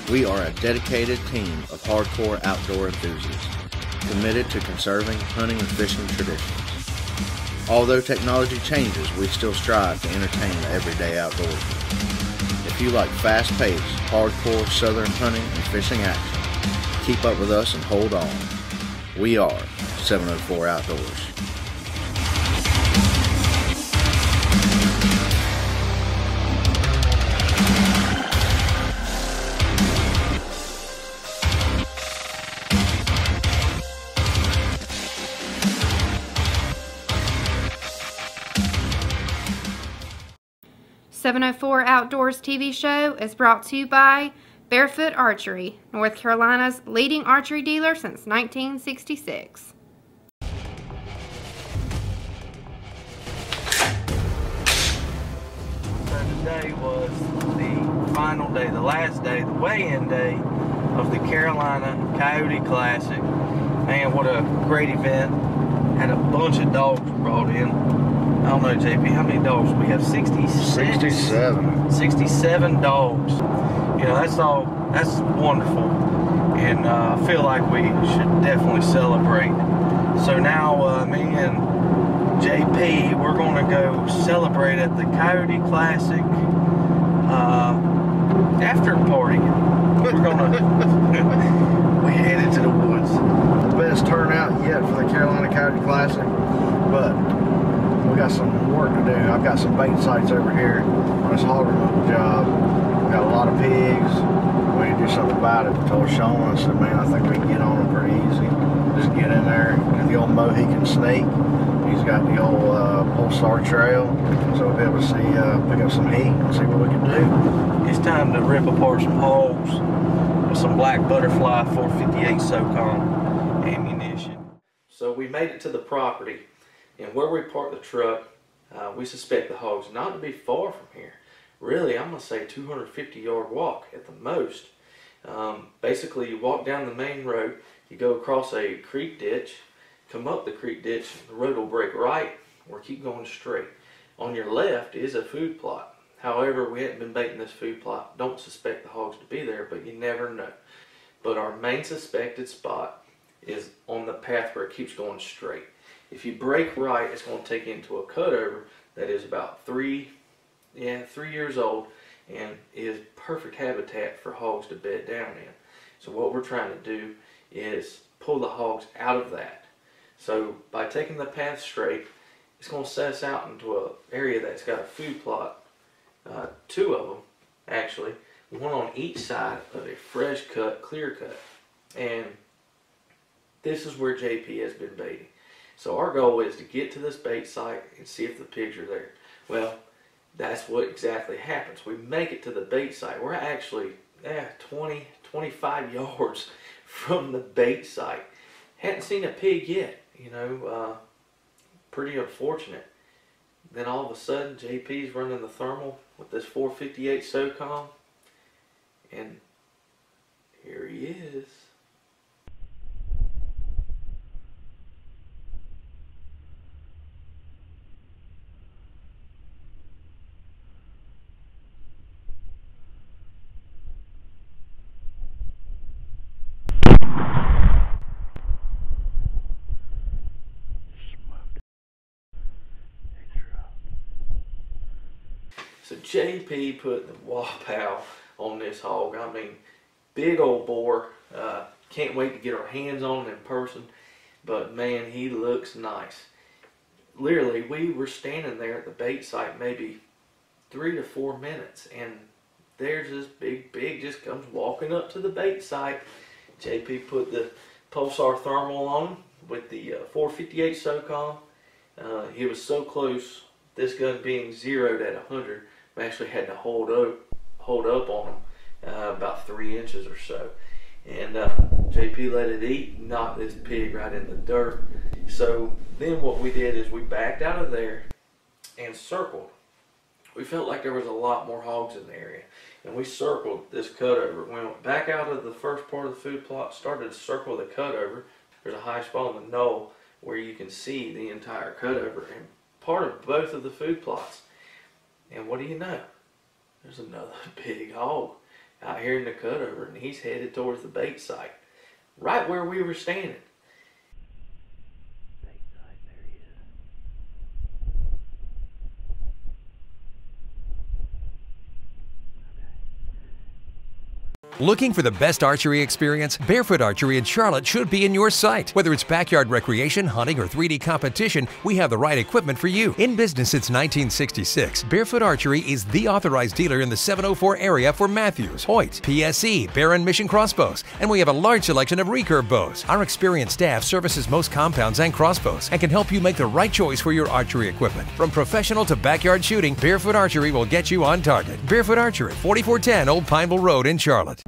We are a dedicated team of hardcore outdoor enthusiasts, committed to conserving hunting and fishing traditions. Although technology changes, we still strive to entertain the everyday outdoorsman. If you like fast-paced, hardcore southern hunting and fishing action, keep up with us and hold on. We are 704 Outdoors. .704 Outdoors TV show is brought to you by Barefoot Archery, North Carolina's leading archery dealer since 1966. So today was the final day, the last day, the weigh-in day of the Carolina Coyote Classic. Man, what a great event. Had a bunch of dogs brought in. I don't know, JP, how many dogs do we have? 67. 67 dogs. You know, that's wonderful. And I feel like we should definitely celebrate. So now me and JP, we're going to go celebrate at the Coyote Classic after party. We're going to, we headed to the woods. The best turnout yet for the Carolina Coyote Classic, but we got some work to do. I've got some bait sites over here on this hog removal job. We got a lot of pigs. We need to do something about it. I told Sean, I said, man, I think we can get on them pretty easy. Just get in there, do the old Mohican snake. He's got the old Pulsar trail, so we'll be able to see, pick up some heat and see what we can do. It's time to rip apart some hogs with some black butterfly 458 SOCOM ammunition. So we made it to the property. And where we parked the truck, we suspect the hogs not to be far from here. Really, I'm going to say 250-yard walk at the most. Basically, you walk down the main road, you go across a creek ditch, come up the creek ditch, the road will break right or keep going straight. On your left is a food plot. However, we hadn't been baiting this food plot. Don't suspect the hogs to be there, but you never know. But our main suspected spot is on the path where it keeps going straight. If you break right, it's going to take you into a cutover that is about 3 years old and is perfect habitat for hogs to bed down in. So what we're trying to do is pull the hogs out of that. So by taking the path straight, it's going to set us out into an area that's got a food plot, 2 of them actually, one on each side of a fresh cut, clear cut. And this is where JP has been baiting. So our goal is to get to this bait site and see if the pigs are there. Well, that's what exactly happens. We make it to the bait site. We're actually 20, 25 yards from the bait site. Hadn't seen a pig yet, you know, pretty unfortunate. Then all of a sudden, JP's running the thermal with this 458 SOCOM, and here he is. So JP put the wapow on this hog. I mean, big old boar. Can't wait to get our hands on him in person. But man, he looks nice. Literally, we were standing there at the bait site maybe 3 to 4 minutes, and there's this big pig just comes walking up to the bait site. JP put the Pulsar thermal on him with the 458 SOCOM. He was so close, this gun being zeroed at 100, we actually had to hold up on him about 3 inches or so. And JP let it eat, knocked this pig right in the dirt. So then what we did is we backed out of there and circled. We felt like there was a lot more hogs in the area, and we circled this cutover. We went back out of the first part of the food plot, started to circle the cutover. There's a high spot on the knoll where you can see the entire cutover and part of both of the food plots. And what do you know? There's another big hog out here in the cutover, and he's headed towards the bait site, right where we were standing. Looking for the best archery experience? Barefoot Archery in Charlotte should be in your sight. Whether it's backyard recreation, hunting, or 3D competition, we have the right equipment for you. In business since 1966, Barefoot Archery is the authorized dealer in the 704 area for Matthews, Hoyt, PSE, Barron Mission crossbows, and we have a large selection of recurve bows. Our experienced staff services most compounds and crossbows and can help you make the right choice for your archery equipment. From professional to backyard shooting, Barefoot Archery will get you on target. Barefoot Archery, 4410 Old Pineville Road in Charlotte.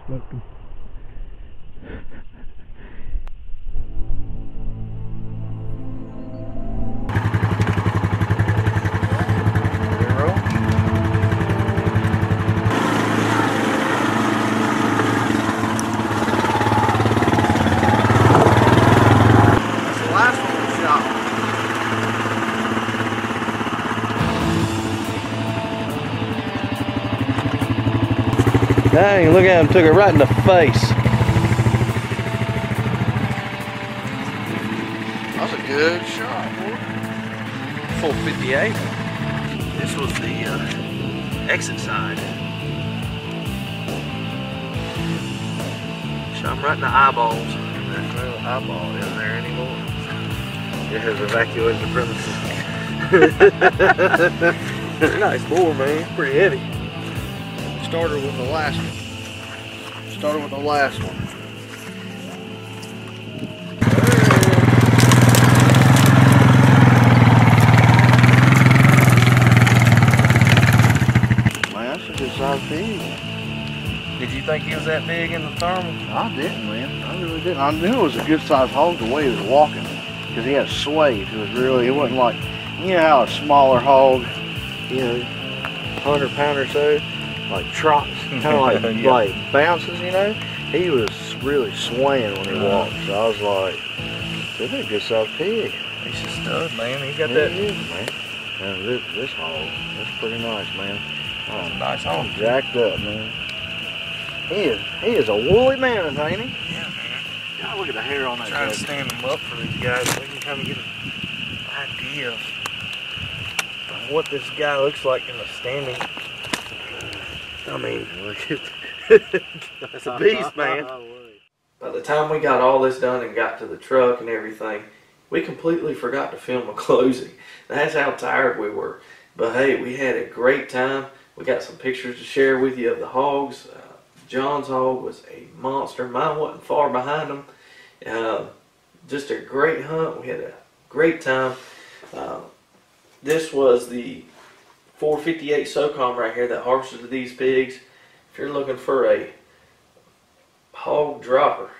Smoked him. Dang, look at him, took it right in the face. That's a good shot, boy. 458. This was the exit side. Shot him right in the eyeballs. There's no eyeball in there anymore. It has evacuated the premises. Nice boar, man. Pretty heavy. Started with the last one. Man, that's a good size pig. Did you think he was that big in the thermal? I didn't, man. I really didn't. I knew it was a good size hog the way he was walking, because he had sway. It wasn't like, you know how a smaller hog, 100 pound or so, like trots, kind of like yeah. like bounces, He was really swaying when he walked. So I was like, that's a good size pig. He's a stud, man. He got He that. is, man. And this hog, that's pretty nice, man. Nice hog. Jacked up, man. He is a woolly man, ain't he? Yeah, man. God, look at the hair on that Trying to head. stand him up for these guys so we can kind of get an idea of what this guy looks like in the standing. I mean, Look at that's a beast, man. By the time we got all this done and got to the truck and everything, we completely forgot to film a closing. That's how tired we were. But hey, we had a great time. We got some pictures to share with you of the hogs. John's hog was a monster. Mine wasn't far behind him. Just a great hunt. We had a great time. This was the 458 SOCOM right here that harvested these pigs. If you're looking for a hog dropper,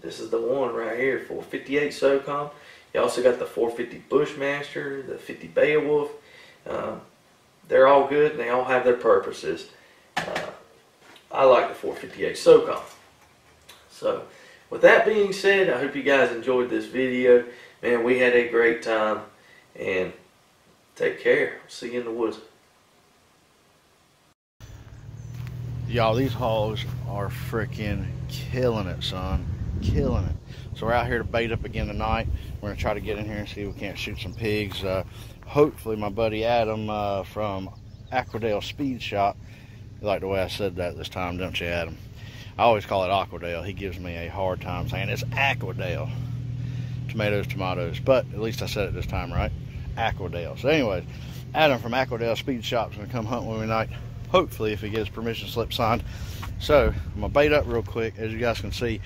this is the one right here, 458 SOCOM. You also got the 450 Bushmaster, the 50 Beowulf. They're all good and they all have their purposes. I like the 458 SOCOM. So with that being said, I hope you guys enjoyed this video. Man, we had a great time, and take care. See you in the woods. Y'all, these hogs are freaking killing it, son. Killing it. So we're out here to bait up again tonight. We're gonna try to get in here and see if we can't shoot some pigs. Hopefully my buddy Adam from Aquadale Speed Shop. You like the way I said that this time, don't you, Adam? I always call it Aquadale. He gives me a hard time saying it's Aquadale. Tomatoes, tomatoes. But at least I said it this time, right? Aquadale. So anyways, Adam from Aquadale Speed Shop's gonna come hunt with me tonight. Hopefully, if he gets permission slip signed. So I'm gonna bait up real quick. As you guys can see,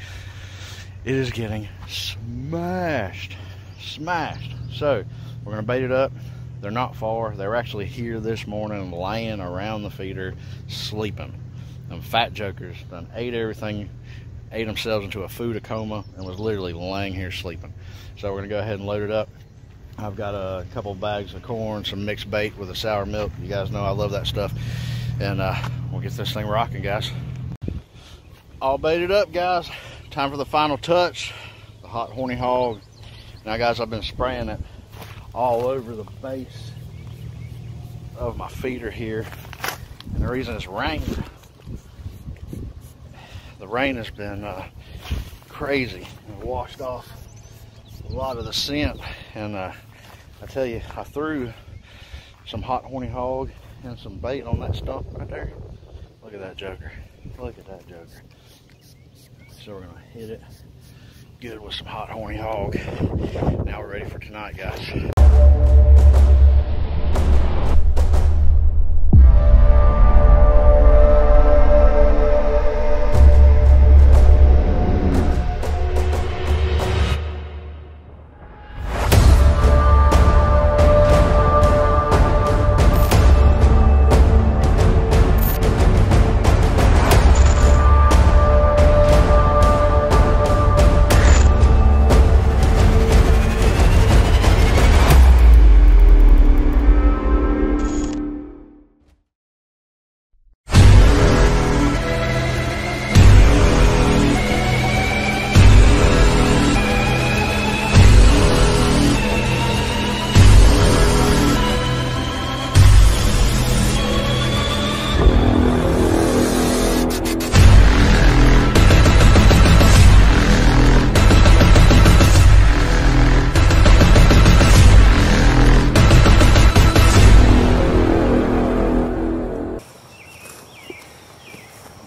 it is getting smashed. So we're gonna bait it up. They're not far. They were actually here this morning, laying around the feeder, sleeping. Them fat jokers done ate everything, ate themselves into a food coma, and was literally laying here sleeping. So we're gonna go ahead and load it up. I've got a couple bags of corn, some mixed bait with a sour milk. You guys know I love that stuff. And we'll get this thing rocking, guys. All baited up, guys. Time for the final touch, the hot horny hog. Now, guys, I've been spraying it all over the base of my feeder here. And the reason it's rained, the rain has been crazy and washed off a lot of the scent. And I tell you, I threw some hot horny hog and some bait on that stump right there. Look at that joker. Look at that joker. So we're gonna hit it good with some hot horny hog. Now we're ready for tonight, guys.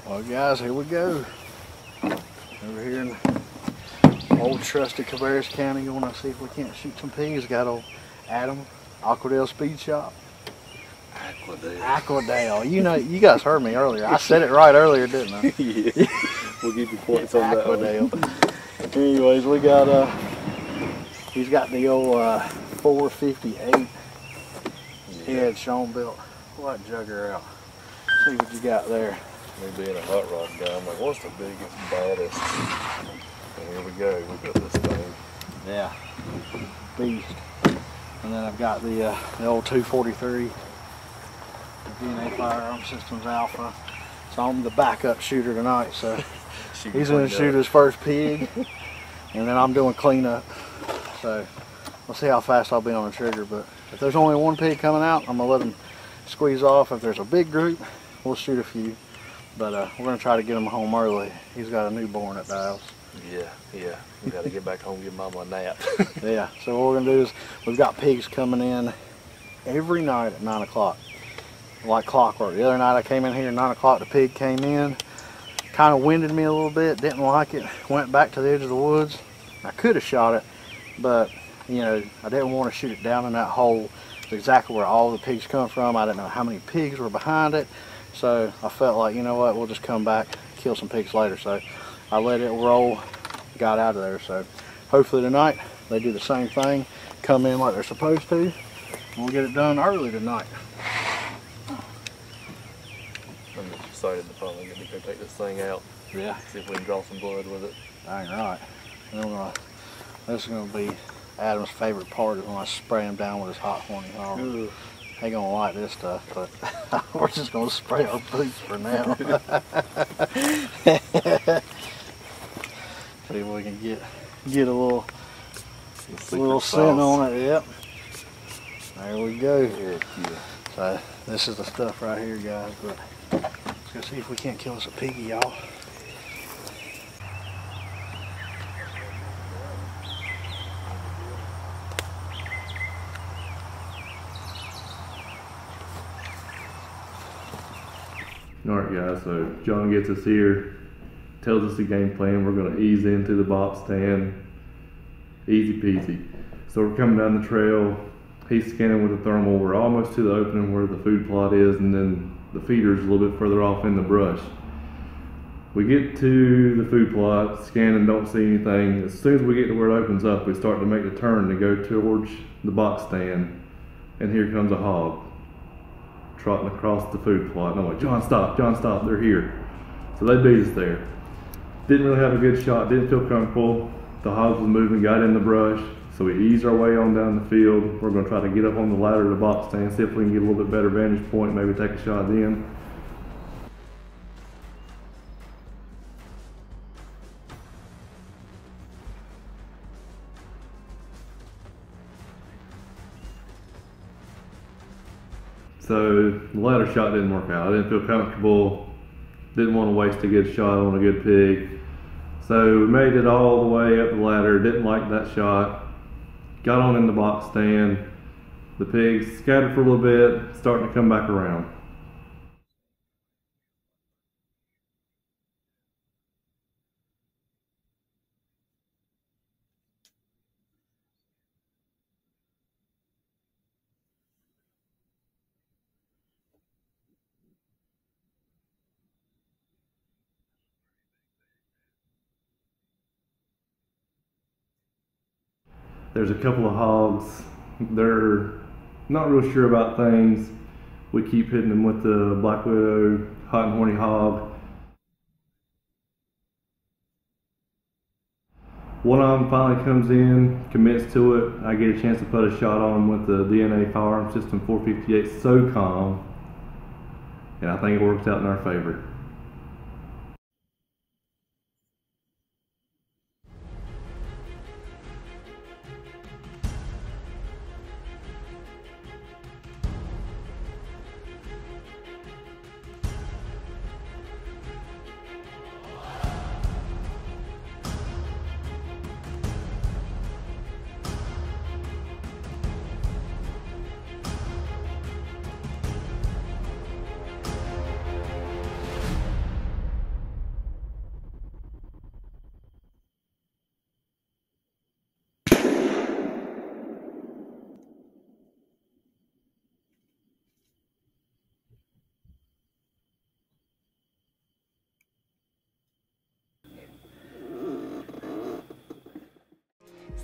Well, guys, here we go. Over here in old trusty Cabarrus County, going to see if we can't shoot some pigs. Got old Adam, Aquadale Speed Shop. Aquadale. You know, you guys heard me earlier. I said it right earlier, didn't I? Yeah. We'll give you points on that one. Aquadale. Anyways, we got he's got the old 458 head Sean built. What jugger out. See what you got there. Me being a hot rod guy, I'm like, what's the biggest, baddest? And here we go. We got this thing. Yeah, beast. And then I've got the old 243, the DNA Firearm Systems Alpha. So I'm the backup shooter tonight. So he's going to shoot his first pig, and then I'm doing cleanup. So we'll see how fast I'll be on the trigger. But if there's only one pig coming out, I'm going to let him squeeze off. If there's a big group, we'll shoot a few. But we're going to try to get him home early. He's got a newborn at the house. Yeah. We got to get back home and give Mama a nap. Yeah, so what we're going to do is we've got pigs coming in every night at 9 o'clock. Like clockwork. The other night I came in here at 9 o'clock, the pig came in. Kind of winded me a little bit, didn't like it. Went back to the edge of the woods. I could have shot it, but you know, I didn't want to shoot it down in that hole. It's exactly where all the pigs come from. I didn't know how many pigs were behind it. So I felt like, you know what, we'll just come back, kill some pigs later. So I let it roll, got out of there. So hopefully tonight they do the same thing, come in like they're supposed to, and we'll get it done early tonight. I'm excited to finally get to go take this thing out. Yeah. See if we can draw some blood with it. Dang right. This is going to be Adam's favorite part, is when I spray him down with his hot horny hog. He ain't gonna like this stuff, but we're just gonna spray our boots for now. See if we can get a little scent on it. Yep. There we go. So this is the stuff right here, guys. But let's go see if we can't kill us a piggy, y'all. Alright guys, so John gets us here, tells us the game plan. We're going to ease into the box stand, easy peasy. So we're coming down the trail, he's scanning with the thermal. We're almost to the opening where the food plot is, and then the feeder's a little bit further off in the brush. We get to the food plot, scan and don't see anything. As soon as we get to where it opens up, we start to make the turn to go towards the box stand, and here comes a hog trotting across the food plot. And I'm like, John, stop, they're here. So they beat us there. Didn't really have a good shot, didn't feel comfortable. The hog was moving, got in the brush. So we eased our way on down the field. We're gonna try to get up on the ladder to the box stand, see if we can get a little bit better vantage point, maybe take a shot then. So the ladder shot didn't work out. I didn't feel comfortable, didn't want to waste a good shot on a good pig. So we made it all the way up the ladder, didn't like that shot. Got on in the box stand. The pigs scattered for a little bit, starting to come back around. There's a couple of hogs. They're not real sure about things. We keep hitting them with the Black Widow hot and horny hog. One of them finally comes in, commits to it. I get a chance to put a shot on with the DNA Firearm System 458 SOCOM, and I think it works out in our favor.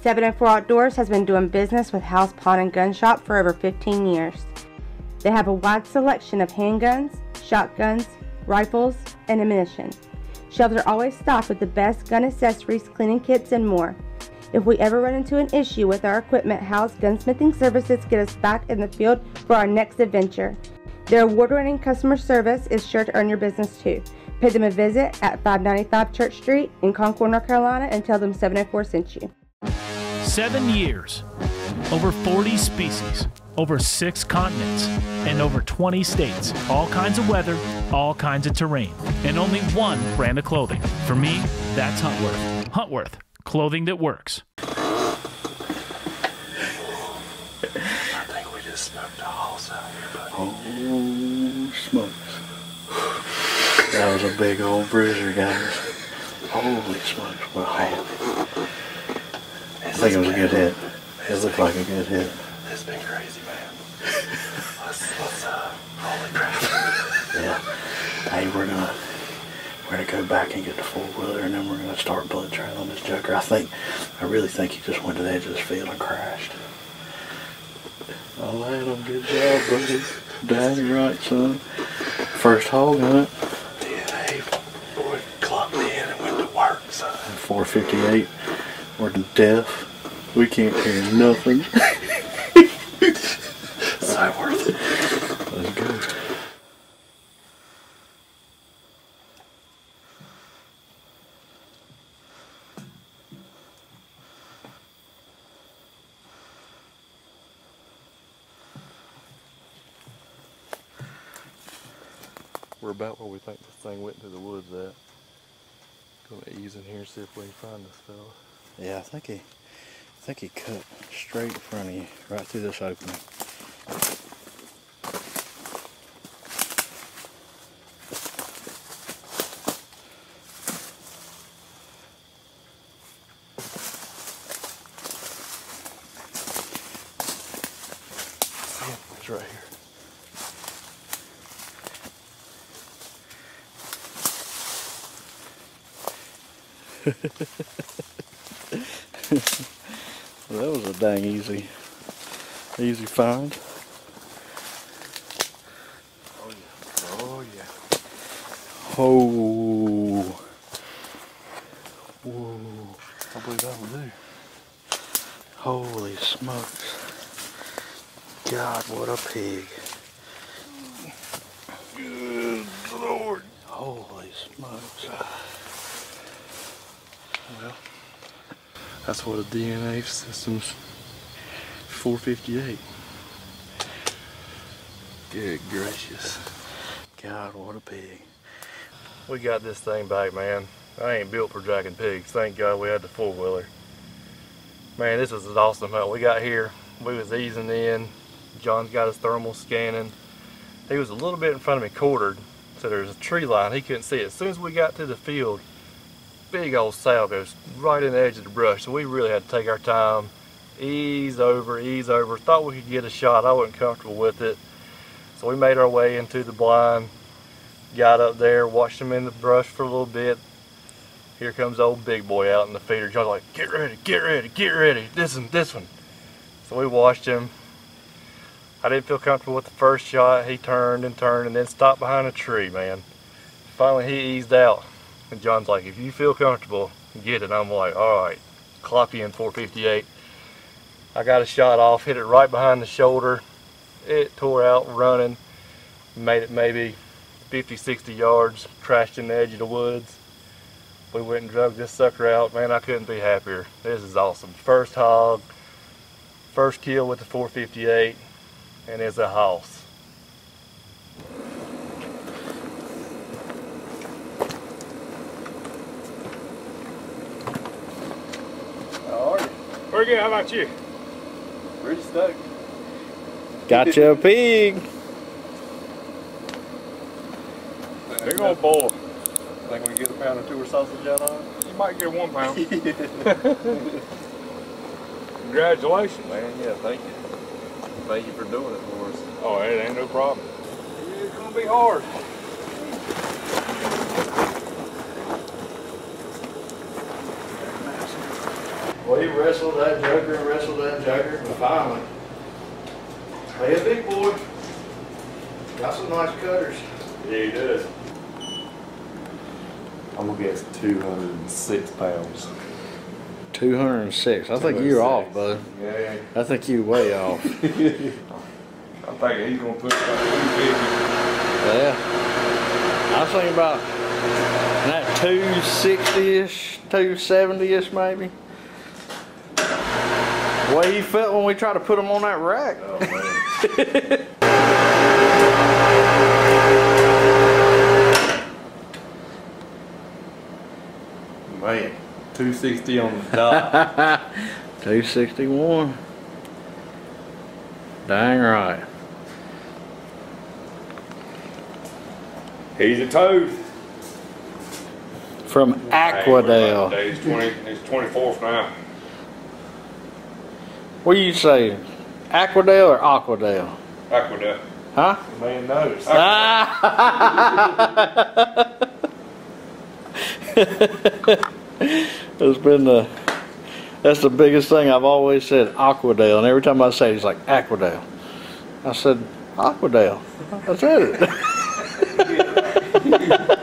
Seven & 4 Outdoors has been doing business with House Pawn and Gun Shop for over 15 years. They have a wide selection of handguns, shotguns, rifles, and ammunition. Shelves are always stocked with the best gun accessories, cleaning kits, and more. If we ever run into an issue with our equipment, House Gunsmithing Services get us back in the field for our next adventure. Their award-winning customer service is sure to earn your business too. Pay them a visit at 595 Church Street in Concord, North Carolina, and tell them 7 & 4 sent you. 7 years, over 40 species, over 6 continents, and over 20 states. All kinds of weather, all kinds of terrain, and only one brand of clothing. For me, that's Huntworth. Huntworth, clothing that works. I think we just smoked a hoss out here, buddy. Oh, smokes. That was a big old bruiser, guys. Holy smokes, what happened? I think it was a good hit. It looked like a good hit. It's been crazy, man. Holy crap. Yeah. Hey, we're gonna go back and get the 4-wheeler, and then we're gonna start bullet trailing this joker. I really think he just went to the edge of this field and crashed. Oh, Adam, good job, buddy. Dang right, son. First hog hunt. DNA boy clocked in and went to work, son. 458. We're deaf. We can't hear nothing. So worth it. Let's go. We're about where we think this thing went into the woods at. Gonna ease in here and see if we can find this fella. Yeah, I think he cut straight in front of you, right through this opening. That was a dang easy find. Oh yeah. Oh yeah. Oh. Whoa. I believe that one there. Holy smokes. God, what a pig. Good Lord. Holy smokes. Well, that's what a DNA system's 458. Good gracious. God, what a pig. We got this thing back, man. I ain't built for dragging pigs. Thank God we had the four-wheeler. Man, this was an awesome hunt. We got here, we was easing in. John's got his thermal scanning. He was a little bit in front of me quartered, so there's a tree line. He couldn't see it. As soon as we got to the field, big old sow goes right in the edge of the brush. So we really had to take our time, ease over, ease over. Thought we could get a shot. I wasn't comfortable with it. So we made our way into the blind, got up there, watched him in the brush for a little bit. Here comes old Big Boy out in the feeder. John's like, get ready, get ready, get ready. This one. So we watched him. I didn't feel comfortable with the first shot. He turned and then stopped behind a tree, man. Finally he eased out. And John's like, if you feel comfortable, get it. I'm like, all right, clock you in 458. I got a shot off, hit it right behind the shoulder. It tore out running, made it maybe 50, 60 yards, crashed in the edge of the woods. We went and drug this sucker out. Man, I couldn't be happier. This is awesome. First hog, first kill with the 458, and it's a house. How are you? Pretty good, how about you? Pretty stoked. Got you a pig. Big old boy. Think we can get a pound or two of sausage out on it? You might get 1 pound. Congratulations. Man, yeah, thank you. Thank you for doing it for us. Oh, it ain't no problem. It's gonna be hard. Well, he wrestled that jugger, but finally, hey, a big boy. Got some nice cutters. Yeah, he does. I'm gonna guess 206 pounds. 206. I think you're off, bud. Yeah. I think you're way off. I'm thinking he's gonna put about 250. Yeah. I was thinking about that 260-ish, 270-ish maybe. The way he felt when we tried to put him on that rack. Oh man. Man, 260 on the dot. 261. Dang right. He's a toad. From Aquadale. He's 24th now. What do you say? Aquadale or Aquadale? Aquadale. Huh? The man knows. That's the biggest thing I've always said, Aquadale, and every time I say it, he's like, Aquadale. I said, Aquadale. I said it.